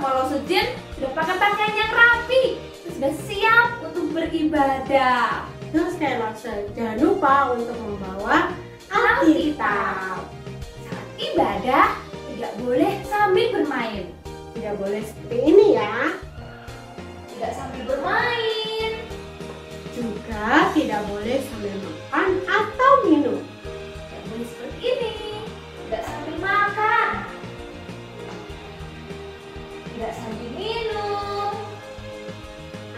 kalau Sujin sudah pakai pakaian yang rapi, sudah siap untuk beribadah. Terus sekali lagi, jangan lupa untuk membawa Alkitab. Saat ibadah tidak boleh sambil bermain. Tidak boleh seperti ini ya. Tidak sambil bermain. Juga tidak boleh sambil makan atau minum. Tidak boleh seperti ini. Tidak sambil makan. Tidak sambil minum.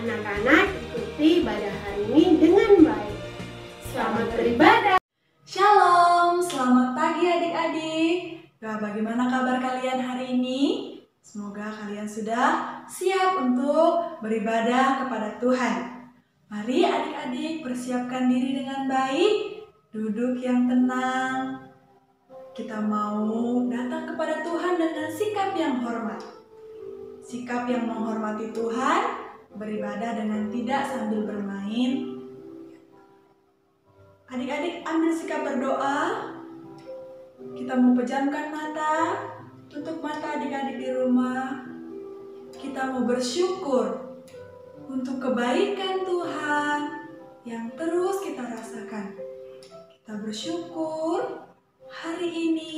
Anak-anak, ikuti ibadah hari ini dengan baik. Selamat beribadah. Shalom, selamat pagi adik-adik. Bagaimana kabar kalian hari ini? Semoga kalian sudah siap untuk beribadah kepada Tuhan. Mari adik-adik persiapkan diri dengan baik, duduk yang tenang. Kita mau datang kepada Tuhan dengan sikap yang hormat. Sikap yang menghormati Tuhan, beribadah dengan tidak sambil bermain. Adik-adik ambil sikap berdoa. Kita mau pejamkan mata, tutup mata adik-adik di rumah. Kita mau bersyukur untuk kebaikan Tuhan yang terus kita rasakan. Kita bersyukur hari ini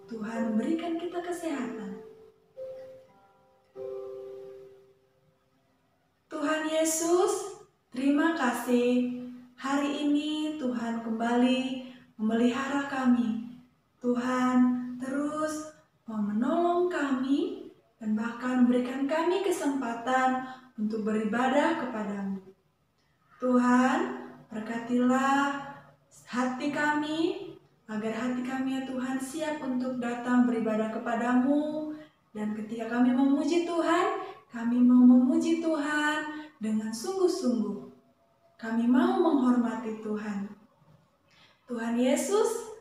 Tuhan memberikan kita kesehatan. Tuhan Yesus, terima kasih. Hari ini Tuhan kembali memelihara kami. Tuhan terus mau menolong kami dan bahkan memberikan kami kesempatan untuk beribadah kepadamu. Tuhan, berkatilah hati kami, agar hati kami ya Tuhan siap untuk datang beribadah kepadamu. Dan ketika kami memuji Tuhan, kami mau memuji Tuhan dengan sungguh-sungguh. Kami mau menghormati Tuhan. Tuhan Yesus,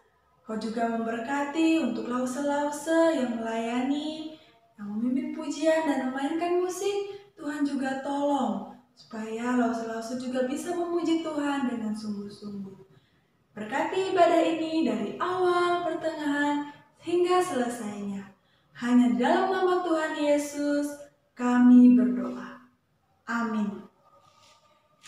Kau juga memberkati untuk lause-lause yang melayani, yang memimpin pujian dan memainkan musik. Tuhan juga tolong supaya lause-lause juga bisa memuji Tuhan dengan sungguh-sungguh. Berkati ibadah ini dari awal, pertengahan, hingga selesainya. Hanya dalam nama Tuhan Yesus kami berdoa. Amin.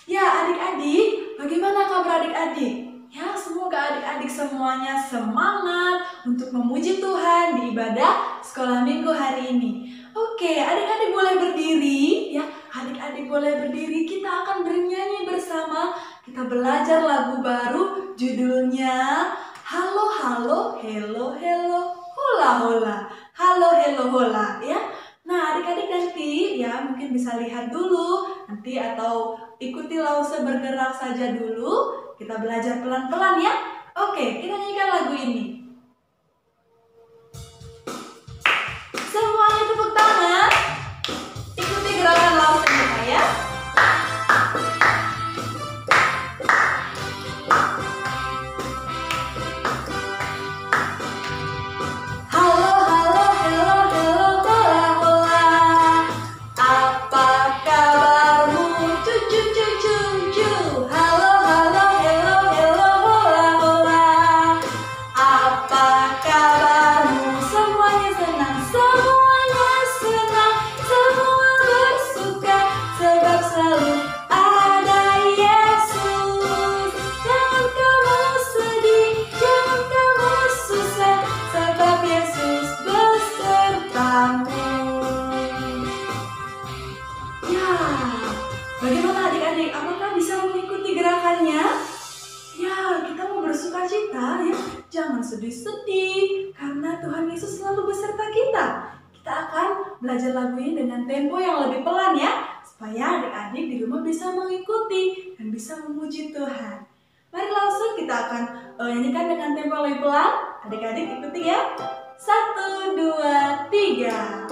Ya adik-adik, bagaimana kabar adik-adik? Ya, semoga adik-adik semuanya semangat untuk memuji Tuhan di ibadah sekolah minggu hari ini. Oke, adik-adik boleh berdiri. Ya, adik-adik boleh berdiri. Kita akan bernyanyi bersama. Kita belajar lagu baru, judulnya Halo Halo Hello Hello Hola Hola. Halo Hello Hola ya. Nah, adik-adik nanti ya mungkin bisa lihat dulu nanti atau ikuti lause bergerak saja dulu. Kita belajar pelan-pelan ya. Oke, kita nyanyikan lagu ini. Semuanya tepuk tangan. Ikuti gerakan lause kita ya. Bagaimana adik-adik? Apakah bisa mengikuti gerakannya? Ya, kita mau bersukacita ya. Jangan sedih-sedih karena Tuhan Yesus selalu beserta kita. Kita akan belajar lagu ini dengan tempo yang lebih pelan ya, supaya adik-adik di rumah bisa mengikuti dan bisa memuji Tuhan. Mari langsung kita akan nyanyikan dengan tempo yang lebih pelan. Adik-adik ikuti ya. 1, 2, 3.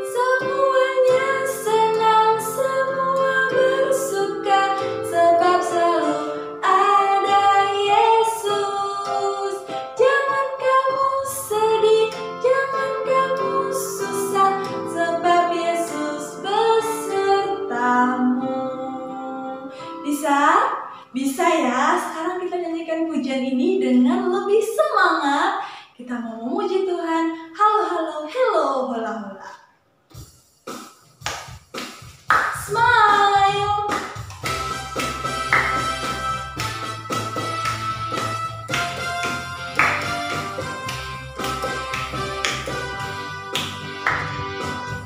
Semuanya senang, semua Bisa ya, sekarang kita nyanyikan pujian ini dengan lebih semangat. Kita mau memuji Tuhan. Halo, halo, hello, hola, hola. Smile.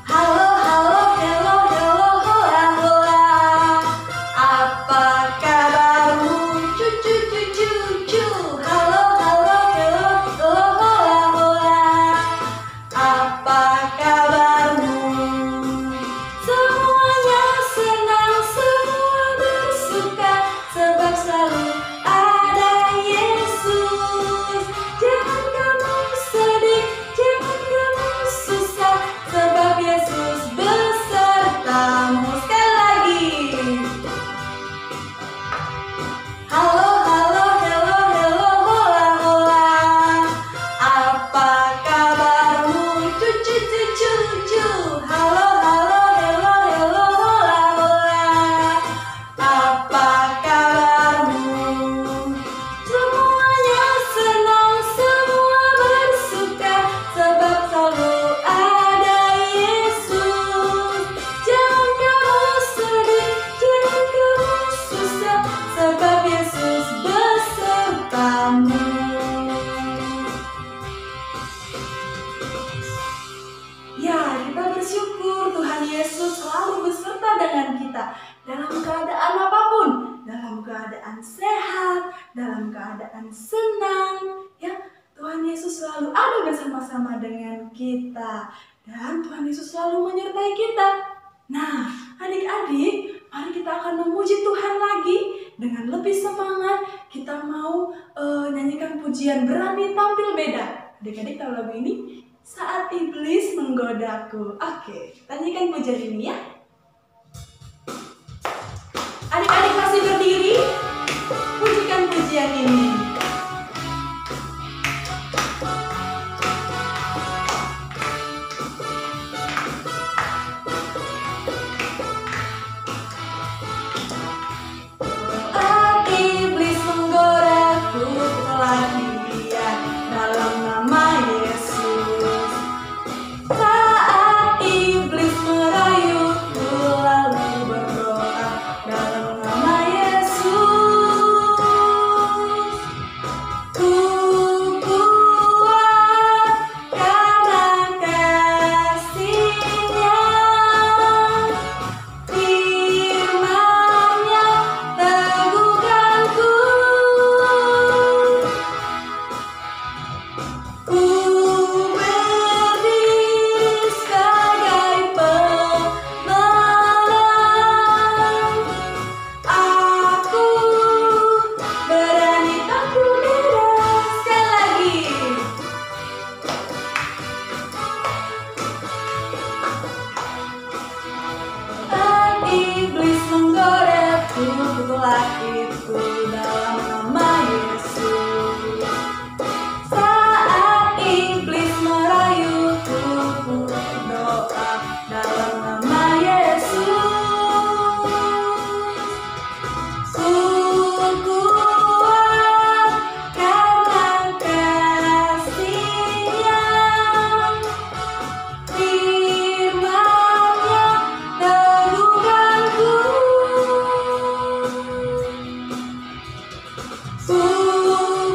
Halo, halo, hello, hello, hola, hola. Apa kabarmu? Cucu, cucu, cucu. Halo, halo, hello, hola, hola. Apa kabarmu? Semuanya senang, semua bersuka, sebab selalu ada Yesus. Jangan kamu sedih, jangan kamu susah, sebab Yesus besertamu. Sekali lagi. Halo, halo, hello, hello, hola, hola. Apa kabarmu? Cucu, cucu, cucu. Halo, halo, hello, hello, hola, hola. Apa kabarmu? Semuanya senang, semua bersuka, sebab selalu ada Yesus. Jangan kamu sedih, jangan kamu susah, sebab Yesus besertamu. Ya, kita bersyukur Tuhan Yesus selalu beserta dengan kita dalam keadaan apapun, dalam keadaan sehat, dalam keadaan senang. Ya, Tuhan Yesus selalu ada bersama-sama dengan kita dan Tuhan Yesus selalu menyertai kita. Nah, adik-adik, mari kita akan memuji Tuhan lagi dengan lebih semangat. Kita mau nyanyikan pujian Berani Tampil Beda. Adik-adik tahu lagu ini? Saat Iblis Menggodaku. Oke, kita nyanyikan pujian ini ya. Adik-adik masih berdiri? Pujikan pujian ini. Saat iblis menggodaku, telah dia dalam nama Yesus. Saat iblis merayuku, lalu berdoa dalam nama Yesus. Ku kuat karena kasih-Nya. Firman-Nya teguhkanku. Ku berdiri sebagai pemenang. Aku berani tampil beda. Sekali lagi. Saat iblis menggodaku, telah itu dalam nama Yesus. Saat iblis merayuku, ku berdoa dalam nama Yesus. Ku kuat karena kasih-Nya. Firman-Nya teguhkanku. Ku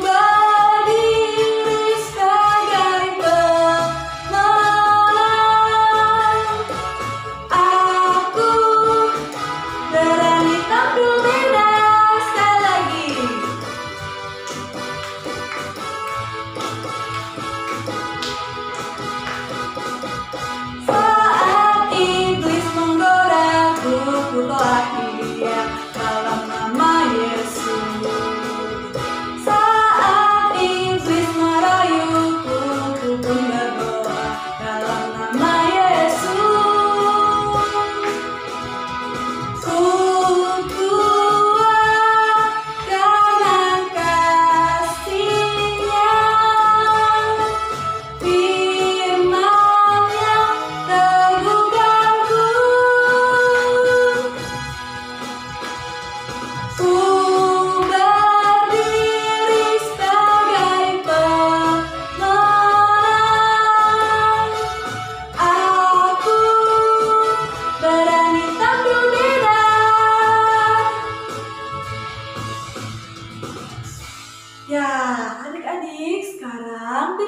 berdiri sebagai pemenang. Aku berani tampil beda. Sekali lagi. Saat iblis menggodaku, ku telah dia dalam nama Yesus. Saat iblis merayuku, ku pun berdoa dalam nama Yesus. Ku kuat karena kasih-Nya. Firman-Nya teguhkanku.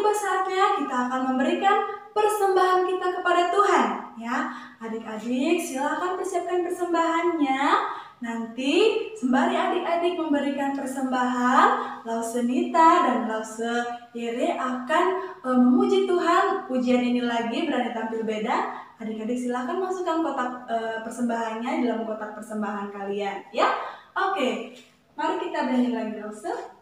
tiba saatnya kita akan memberikan persembahan kita kepada Tuhan. Ya, adik-adik silakan persiapkan persembahannya. Nanti sembari adik-adik memberikan persembahan, Lause Nita dan Lause Yere akan memuji Tuhan. Pujian ini lagi berani tampil beda. Adik-adik silakan masukkan kotak persembahannya dalam kotak persembahan kalian, ya. Oke, mari kita bernyanyi lagi, Lause.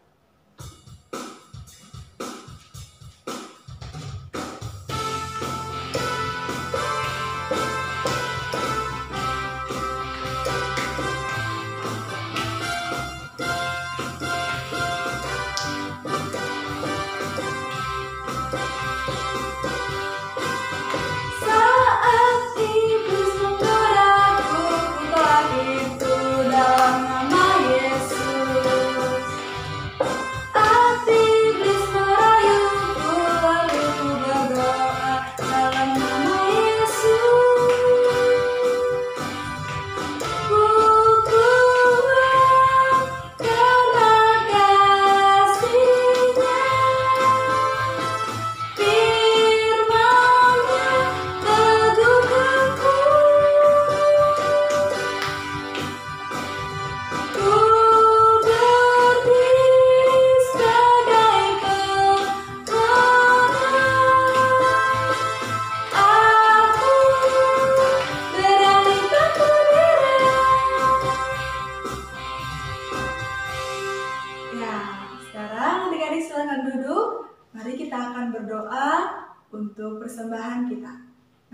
Untuk persembahan kita.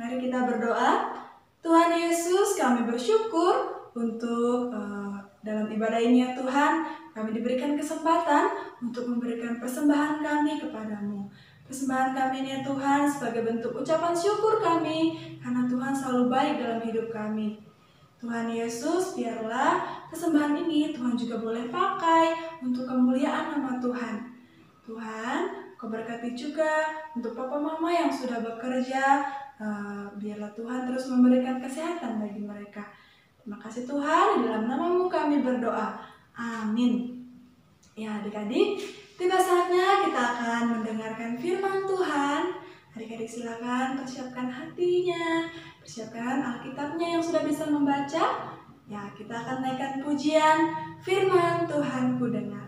Mari kita berdoa. Tuhan Yesus, kami bersyukur untuk dalam ibadah ini ya Tuhan, kami diberikan kesempatan untuk memberikan persembahan kami kepadamu. Persembahan kami ini ya Tuhan sebagai bentuk ucapan syukur kami karena Tuhan selalu baik dalam hidup kami. Tuhan Yesus, biarlah persembahan ini Tuhan juga boleh pakai untuk kemuliaan nama Tuhan. Tuhan, Kau berkati juga untuk papa mama yang sudah bekerja, biarlah Tuhan terus memberikan kesehatan bagi mereka. Terima kasih Tuhan, di dalam nama-Mu kami berdoa. Amin. Ya adik-adik, tiba saatnya kita akan mendengarkan firman Tuhan. Adik-adik silakan persiapkan hatinya, persiapkan Alkitabnya yang sudah bisa membaca. Ya, kita akan naikkan pujian firman Tuhan ku dengar.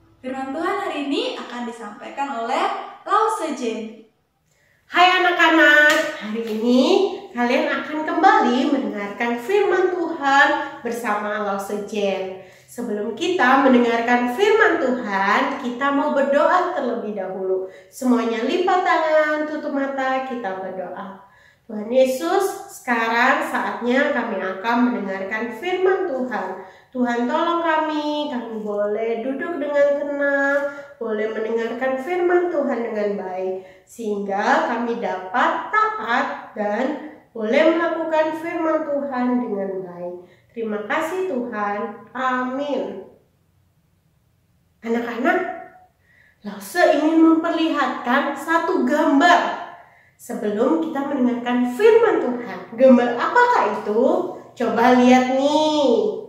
Firman Tuhan hari ini akan disampaikan oleh Lause Jen. Hai anak-anak, hari ini kalian akan kembali mendengarkan firman Tuhan bersama Lause Jen. Sebelum kita mendengarkan firman Tuhan, kita mau berdoa terlebih dahulu. Semuanya lipat tangan, tutup mata, kita berdoa. Tuhan Yesus, sekarang saatnya kami akan mendengarkan firman Tuhan. Tuhan tolong kami boleh duduk dengan tenang, boleh mendengarkan firman Tuhan dengan baik, sehingga kami dapat taat dan boleh melakukan firman Tuhan dengan baik. Terima kasih Tuhan, amin. Anak-anak, Lause ingin memperlihatkan satu gambar sebelum kita mendengarkan firman Tuhan. Gambar apakah itu? Coba lihat nih.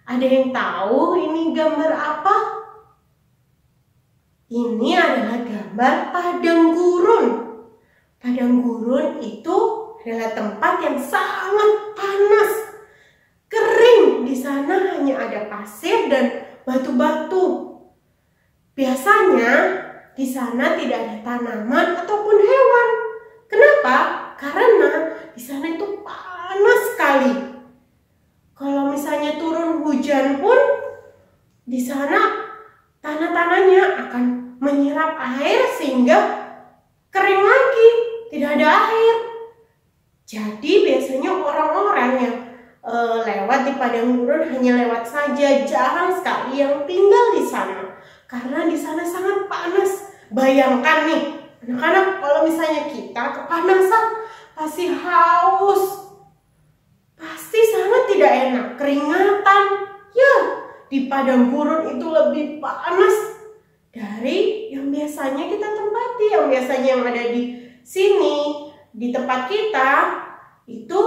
Ada yang tahu ini gambar apa? Ini adalah gambar padang gurun. Padang gurun itu adalah tempat yang sangat panas, kering. Di sana hanya ada pasir dan batu-batu. Biasanya di sana tidak ada tanaman ataupun hewan. Kenapa? Karena di sana itu panas sekali. Kalau misalnya turun hujan pun di sana tanah-tanahnya akan menyerap air sehingga kering lagi, tidak ada air. Jadi biasanya orang-orang yang lewat di padang gurun hanya lewat saja, jarang sekali yang tinggal di sana. Karena di sana sangat panas. Bayangkan nih, anak-anak, kalau misalnya kita kepanasan, pasti haus, pasti sangat tidak enak, keringatan. Ya, di padang gurun itu lebih panas dari yang biasanya kita tempati, yang biasanya yang ada di sini, di tempat kita, itu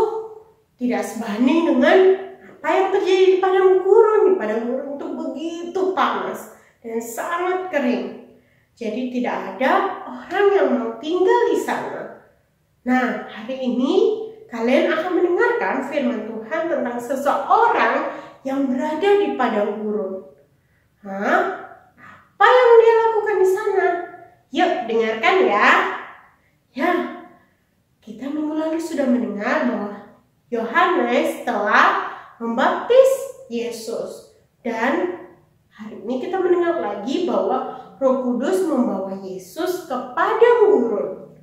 tidak sebanding dengan apa yang terjadi di padang gurun. Di padang gurun itu begitu panas dan sangat kering. Jadi tidak ada orang yang mau tinggal di sana. Nah, hari ini kalian akan mendengarkan firman Tuhan tentang seseorang yang berada di padang gurun. Apa yang dia lakukan di sana? Yuk, dengarkan ya. Ya, kita minggu lalu sudah mendengar bahwa Yohanes telah membaptis Yesus. Dan hari ini kita mendengar lagi bahwa Roh Kudus membawa Yesus ke padang gurun.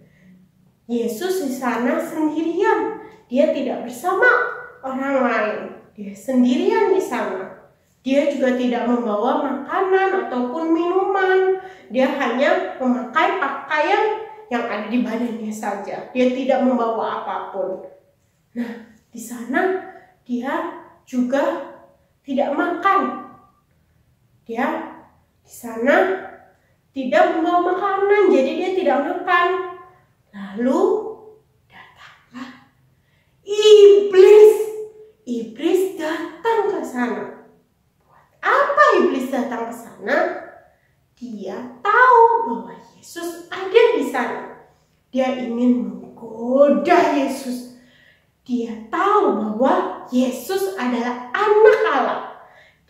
Yesus di sana sendirian. Dia tidak bersama orang lain. Dia sendirian di sana. Dia juga tidak membawa makanan ataupun minuman. Dia hanya memakai pakaian yang ada di badannya saja. Dia tidak membawa apapun. Nah, di sana dia juga tidak makan. Dia di sana tidak membawa makanan, jadi dia tidak makan. Lalu datanglah iblis. Iblis datang ke sana. Buat apa iblis datang ke sana? Dia tahu bahwa Yesus ada di sana. Dia ingin menggoda Yesus. Dia tahu bahwa Yesus adalah anak Allah.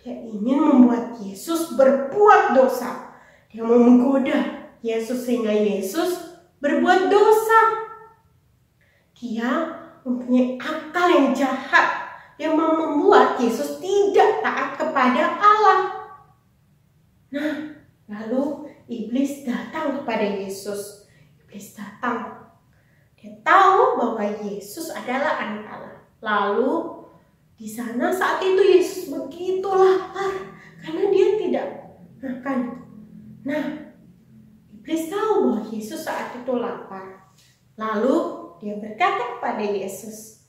Dia ingin membuat Yesus berbuat dosa. Dia mau menggoda Yesus sehingga Yesus berbuat dosa. Dia mempunyai akal yang jahat. Dia mau membuat Yesus tidak taat kepada Allah. Nah, lalu iblis datang kepada Yesus. Iblis datang. Dia tahu bahwa Yesus adalah anak Allah. Lalu di sana saat itu Yesus begitu lapar karena dia tidak makan. Nah, iblis tahu bahwa Yesus saat itu lapar. Lalu dia berkata kepada Yesus,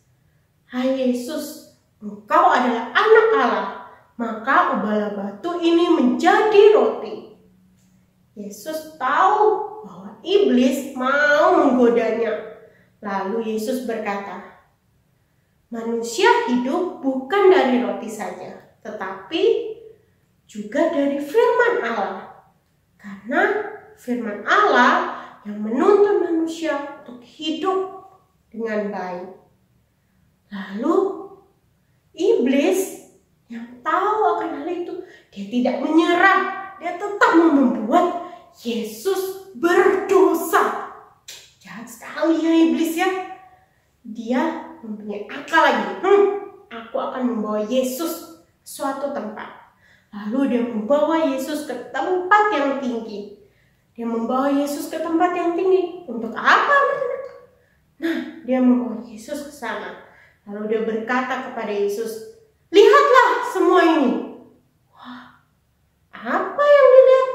"Hai Yesus, Engkau adalah anak Allah, maka ubahlah batu ini menjadi roti." Yesus tahu bahwa iblis mau menggodanya. Lalu Yesus berkata, "Manusia hidup bukan dari roti saja, tetapi juga dari firman Allah. Karena firman Allah yang menuntun manusia untuk hidup dengan baik." Lalu iblis yang tahu akan hal itu, dia tidak menyerah. Dia tetap membuat Yesus berdosa. Jahat sekali ya iblis ya. Dia mempunyai akal lagi. Aku akan membawa Yesus ke suatu tempat. Lalu dia membawa Yesus ke tempat yang tinggi. Dia membawa Yesus ke tempat yang tinggi. Untuk apa? Nah, dia membawa Yesus ke sana. Lalu dia berkata kepada Yesus, "Lihatlah semua ini." Wah, apa yang dilihat?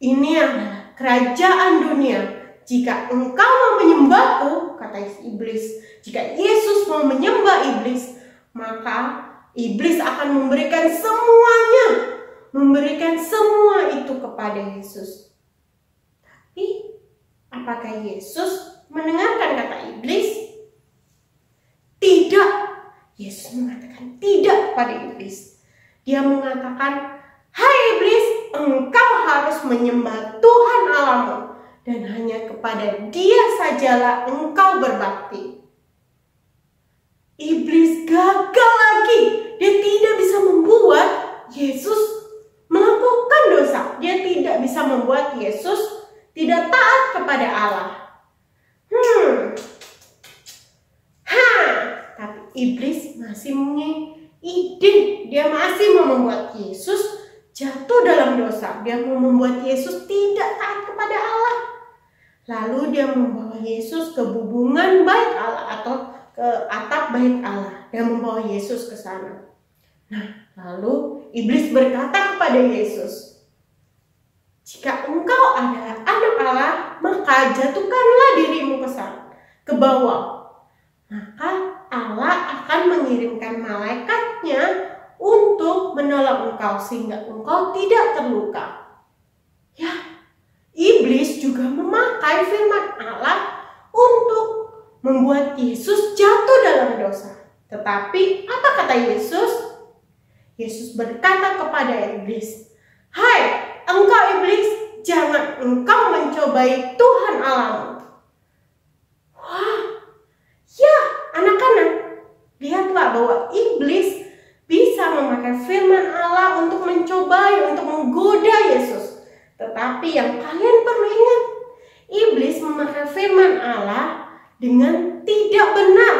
Ini adalah kerajaan dunia. Jika engkau mau menyembahku, kata iblis, jika Yesus mau menyembah iblis, maka iblis akan memberikan semuanya, memberikan semua itu kepada Yesus. Tapi apakah Yesus mendengarkan kata iblis? Tidak. Yesus mengatakan tidak pada iblis. Dia mengatakan, "Hai iblis, engkau harus menyembah Tuhan Allahmu, dan hanya kepada Dia sajalah engkau berbakti." Iblis gagal lagi. Dia tidak bisa membuat Yesus melakukan dosa. Dia tidak bisa membuat Yesus tidak taat kepada Allah. Tapi iblis masih punya ide. Dia masih mau membuat Yesus jatuh dalam dosa. Dia mau membuat Yesus tidak taat kepada Allah. Lalu dia membawa Yesus ke bubungan bait Allah atau ke atap bait Allah. Dia membawa Yesus ke sana. Nah, lalu iblis berkata kepada Yesus, "Jika engkau adalah anak Allah, maka jatuhkanlah dirimu ke sana, ke bawah. Maka Allah akan mengirimkan malaikatnya untuk menolong engkau sehingga engkau tidak terluka." Ya, iblis juga memakai firman Allah untuk membuat Yesus jatuh dalam dosa. Tetapi apa kata Yesus? Yesus berkata kepada iblis, "Hai, engkau iblis, jangan engkau mencobai Tuhan Allahmu." Wah, ya anak-anak, lihatlah bahwa iblis bisa memakai firman Allah untuk mencobai, untuk menggoda Yesus. Tetapi yang kalian perlu ingat, iblis memakai firman Allah dengan tidak benar.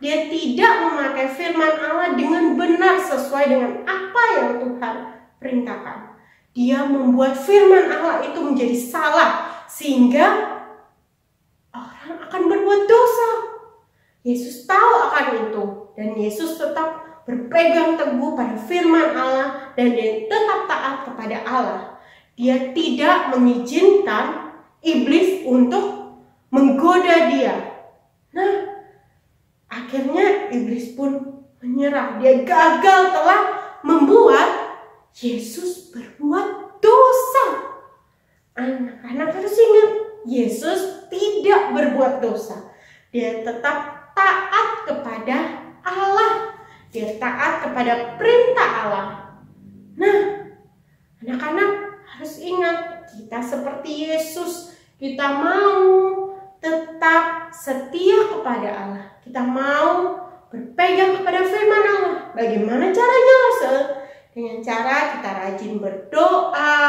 Dia tidak memakai firman Allah dengan benar sesuai dengan apa yang Tuhan perintahkan. Dia membuat firman Allah itu menjadi salah sehingga orang akan berbuat dosa. Yesus tahu akan itu dan Yesus tetap berpegang teguh pada firman Allah dan dia tetap taat kepada Allah. Dia tidak mengizinkan iblis untuk menggoda dia. Nah, akhirnya iblis pun menyerah. Dia gagal telah membuat Yesus berbuat dosa. Anak-anak harus ingat, Yesus tidak berbuat dosa. Dia tetap taat kepada Allah. Dia taat kepada perintah Allah. Nah, anak-anak harus ingat, kita seperti Yesus. Kita mau tetap setia kepada Allah. Kita mau berpegang kepada firman Allah. Bagaimana caranya, Lose? Dengan cara kita rajin berdoa,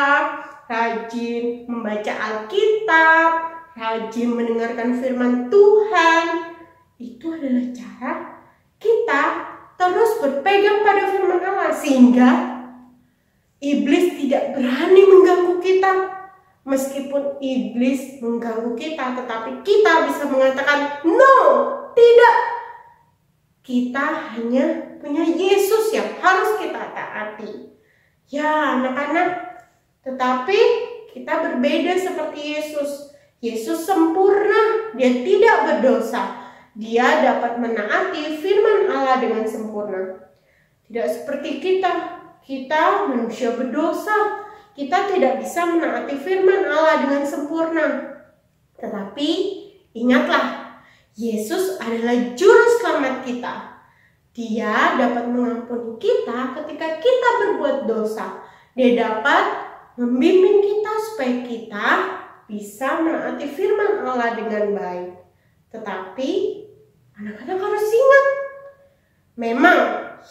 rajin membaca Alkitab, rajin mendengarkan firman Tuhan. Itu adalah cara kita terus berpegang pada firman Allah sehingga iblis tidak berani mengganggu kita. Meskipun iblis mengganggu kita, tetapi kita bisa mengatakan, "No, tidak." Kita hanya punya Yesus yang harus kita taati. Ya, anak-anak, tetapi kita berbeda seperti Yesus. Yesus sempurna, dia tidak berdosa. Dia dapat menaati firman Allah dengan sempurna. Tidak seperti kita. Kita manusia berdosa. Kita tidak bisa menaati firman Allah dengan sempurna. Tetapi ingatlah, Yesus adalah juru selamat kita. Dia dapat mengampuni kita ketika kita berbuat dosa. Dia dapat membimbing kita supaya kita bisa menaati firman Allah dengan baik. Tetapi anak-anak harus ingat, memang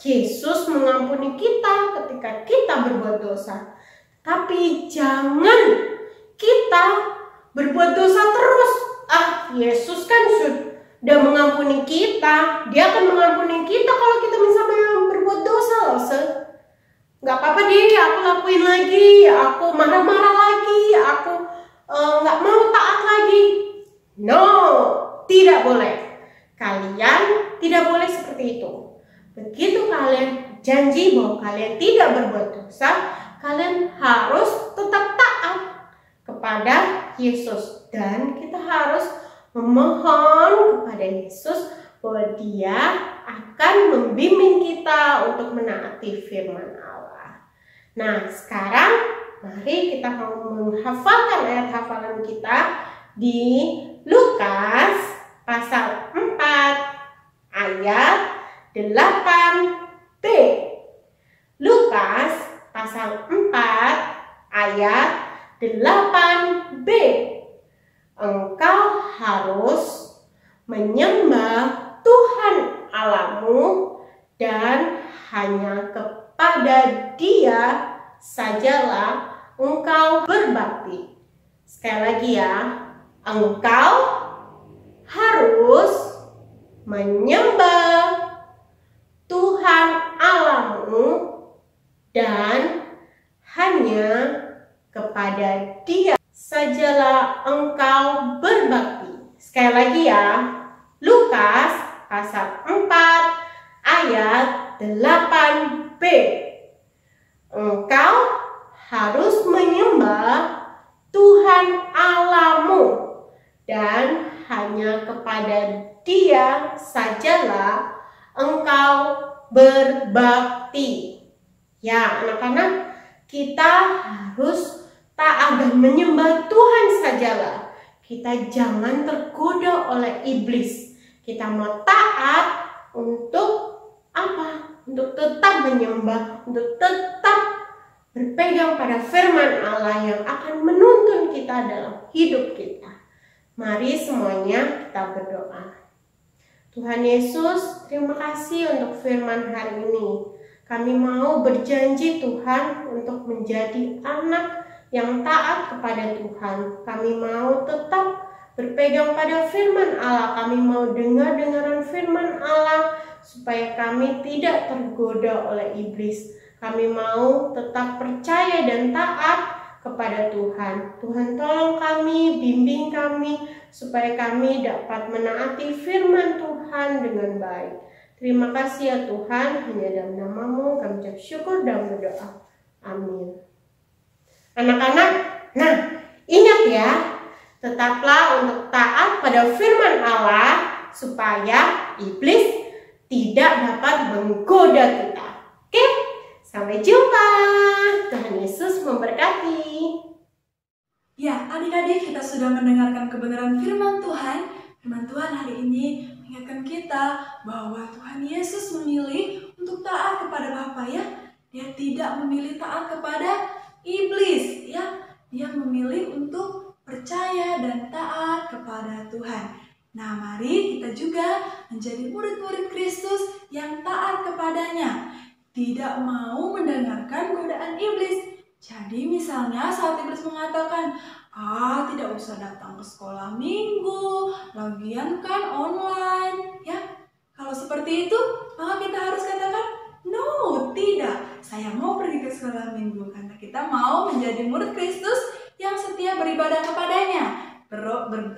Yesus mengampuni kita ketika kita berbuat dosa. Tapi jangan kita berbuat dosa terus. Yesus kan sudah mengampuni kita. Dia akan mengampuni kita kalau kita misalnya berbuat dosa loh. Gak apa-apa deh, aku lakuin lagi. Aku marah-marah lagi. Aku gak mau taat lagi. No, tidak boleh. Kalian tidak boleh seperti itu. Begitu kalian janji bahwa kalian tidak berbuat dosa, kalian harus tetap taat kepada Yesus. Dan kita harus memohon kepada Yesus bahwa Dia akan membimbing kita untuk menaati firman Allah. Nah, sekarang mari kita menghafalkan ayat hafalan kita di Lukas pasal 4 ayat 8b. Lukas ayat 8b. Engkau harus menyembah Tuhan Allahmu dan hanya kepada Dia sajalah engkau berbakti. Sekali lagi ya, engkau harus menyembah Tuhan Allahmu dan hanya kepada Dia sajalah engkau berbakti. Sekali lagi ya, Lukas pasal 4 ayat 8b. Engkau harus menyembah Tuhan Allahmu dan hanya kepada Dia sajalah engkau berbakti. Ya anak-anak, kita harus taat dan menyembah Tuhan sajalah. Kita jangan tergoda oleh iblis. Kita mau taat untuk apa? Untuk tetap menyembah, untuk tetap berpegang pada firman Allah yang akan menuntun kita dalam hidup kita. Mari semuanya kita berdoa. Tuhan Yesus, terima kasih untuk firman hari ini. Kami mau berjanji Tuhan untuk menjadi anak yang taat kepada Tuhan. Kami mau tetap berpegang pada firman Allah. Kami mau dengar-dengaran firman Allah supaya kami tidak tergoda oleh iblis. Kami mau tetap percaya dan taat kepada Tuhan. Tuhan tolong kami, bimbing kami supaya kami dapat menaati firman Tuhan dengan baik. Terima kasih ya Tuhan, hanya dalam nama-Mu kami ucap syukur dan berdoa. Amin. Anak-anak, nah ingat ya, tetaplah untuk taat pada firman Allah supaya iblis tidak dapat menggoda kita. Oke, sampai jumpa. Tuhan Yesus memberkati. Ya, adik-adik, kita sudah mendengarkan kebenaran firman Tuhan. Firman Tuhan hari ini mengingatkan kita bahwa Tuhan Yesus memilih untuk taat kepada Bapa ya. Dia tidak memilih taat kepada iblis ya. Dia memilih untuk percaya dan taat kepada Tuhan. Nah, mari kita juga menjadi murid-murid Kristus yang taat kepadanya. Tidak mau mendengarkan godaan iblis. Jadi misalnya saat iblis mengatakan, tidak usah datang ke sekolah minggu, lagian kan online, ya. Kalau seperti itu, maka kita harus katakan, no, tidak. Saya mau pergi ke sekolah minggu karena kita mau menjadi murid Kristus yang setia beribadah kepadanya,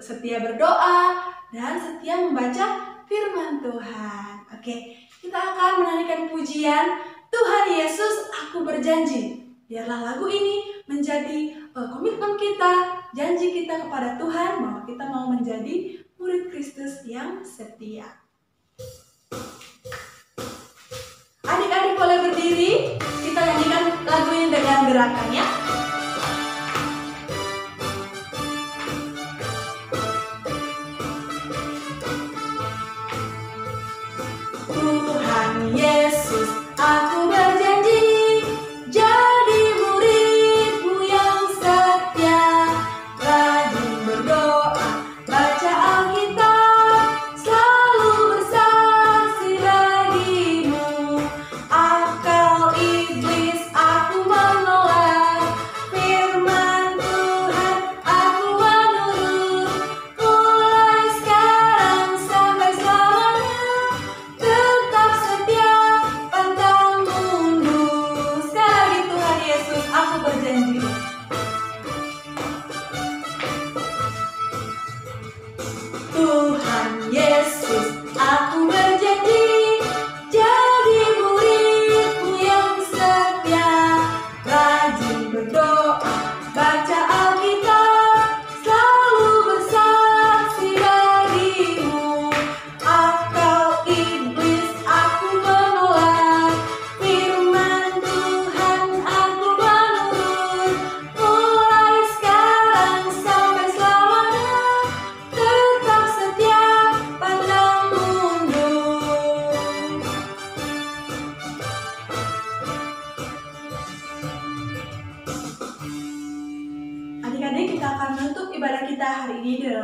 setia berdoa, dan setia membaca firman Tuhan. Oke, kita akan menyanyikan pujian Tuhan Yesus, Aku Berjanji. Biarlah lagu ini menjadi komitmen kita, janji kita kepada Tuhan bahwa kita mau menjadi murid Kristus yang setia. Adik-adik boleh berdiri, kita nyanyikan lagu ini dengan gerakannya. Tuhan Yesus, Aku berjanji jadi murid-Mu yang setia, rajin berdoa, baca Alkitab, selalu bersaksi bagi-Mu. Akal iblis aku menolak,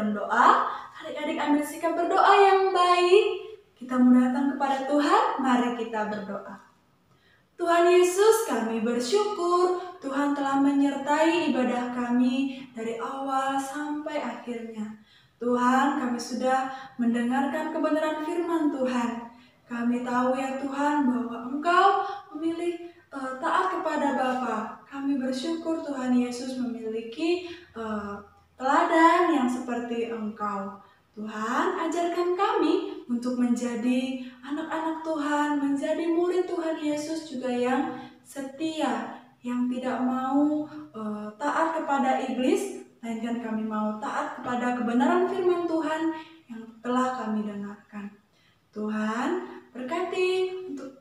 dalam doa. Adik-adik ambil sikap berdoa yang baik. Kita mau datang kepada Tuhan, mari kita berdoa. Tuhan Yesus, kami bersyukur Tuhan telah menyertai ibadah kami dari awal sampai akhirnya. Tuhan, kami sudah mendengarkan kebenaran firman Tuhan. Kami tahu ya Tuhan bahwa Engkau memilih taat kepada Bapa. Kami bersyukur Tuhan Yesus memiliki teladan yang seperti Engkau. Tuhan, ajarkan kami untuk menjadi anak-anak Tuhan, menjadi murid Tuhan Yesus juga yang setia, yang tidak mau taat kepada iblis, melainkan kami mau taat kepada kebenaran firman Tuhan yang telah kami dengarkan. Tuhan, berkati untuk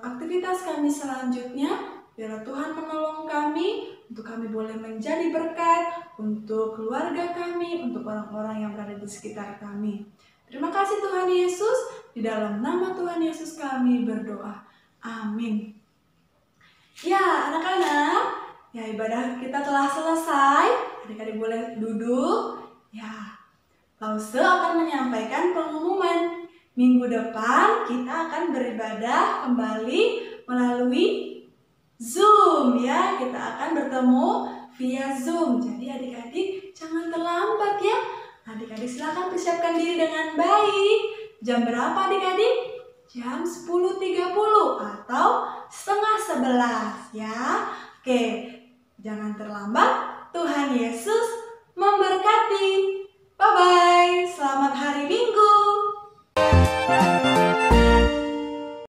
aktivitas kami selanjutnya, biarlah Tuhan menolong kami, untuk kami boleh menjadi berkat untuk keluarga kami, untuk orang-orang yang berada di sekitar kami. Terima kasih Tuhan Yesus, di dalam nama Tuhan Yesus kami berdoa. Amin. Ya anak-anak, ya ibadah kita telah selesai. Adik-adik boleh duduk. Ya, Lause akan menyampaikan pengumuman. Minggu depan kita akan beribadah kembali melalui Zoom ya. Kita akan bertemu via Zoom. Jadi adik-adik jangan terlambat ya. Adik-adik silakan persiapkan diri dengan baik. Jam berapa adik-adik? Jam 10.30 atau setengah 11 ya. Oke, jangan terlambat. Tuhan Yesus memberkati. Bye-bye. Selamat hari Minggu.